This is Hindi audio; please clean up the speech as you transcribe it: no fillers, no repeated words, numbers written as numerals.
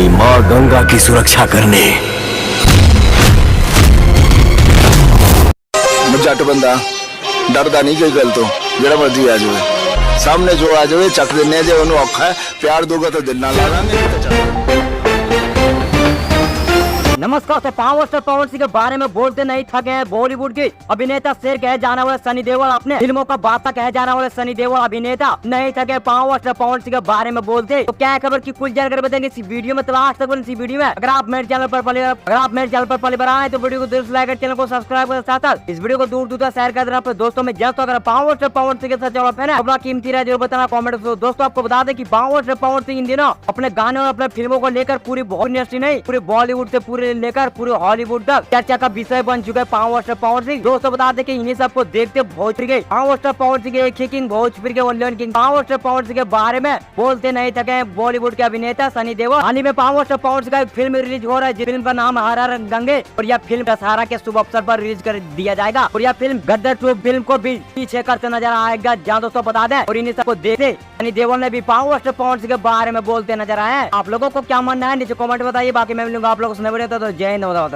अपनी माँ गंगा की सुरक्षा करने। जट बंदा डरदा नहीं कोई गल तो जेड़ा मर्जी आ जाए सामने जो आ जाए चक देने जे ओनू औखा है प्यार दोगा तो दिल ना ला लांगे। नमस्कार। तो पावर स्टार पवन सिंह के बारे में बोलते नहीं थके हैं। बॉलीवुड के अभिनेता शेर कहे जाने वाले सनी देओल, अपने फिल्मों का बादशाह कहे जाने वाले सनी देओल अभिनेता नहीं थके पावर स्टार पवन सिंह के बारे में बोलते। तो क्या खबर की कुछ जानकारी बताएंगे इसी वीडियो में। तो लास्ट तक इसी वीडियो में अगर आप मेरे चैनल पर पहली बार आए तो वीडियो को दिल से लाइक, चैनल को सब्सक्राइब कर साथ इस वीडियो को दूर दूर शेयर कर देना अपने दोस्तों में। जस्ट अगर पावर स्टार पवन सिंह के साथ चलो फैन अपना कीमती राय जरूर बताना कॉमेंट। दोस्तों आपको बता दें कि पावर स्टार पवन सिंह इन दिनों अपने गाने और अपने फिल्मों को लेकर पूरी इंडस्ट्री नहीं पूरे बॉलीवुड से पूरे लेकर पूरे हॉलीवुड तक चर्चा का विषय बन चुका है पावर स्टार पवन सिंह। दोस्तों बता दें कि इन्हीं सबको देखते भोजपुरी के पावर स्टार पवन सिंह के किंग, भोजपुरी के only king power star Pawan Singh के बारे में बोलते नहीं थके बॉलीवुड के अभिनेता सनी देओल। हाल ही में पावर स्टार पवन सिंह का एक फिल्म रिलीज हो रहा है जिस फिल्म का नाम हर गंगे, और यह फिल्म दशहरा के शुभ अवसर पर रिलीज कर दिया जाएगा। और यह फिल्म गदर 2 फिल्म को भी पीछे करते नजर आएगा। जहाँ दोस्तों बता दें और इन्हीं सबको देखते सनी देओल ने भी पावर स्टार पवन सिंह के बारे में बोलते नजर आए। आप लोगों को क्या मानना है नीचे कॉमेंट बताइए। बाकी मैं मिलूंगा आप लोगों से। तो जय हिंद।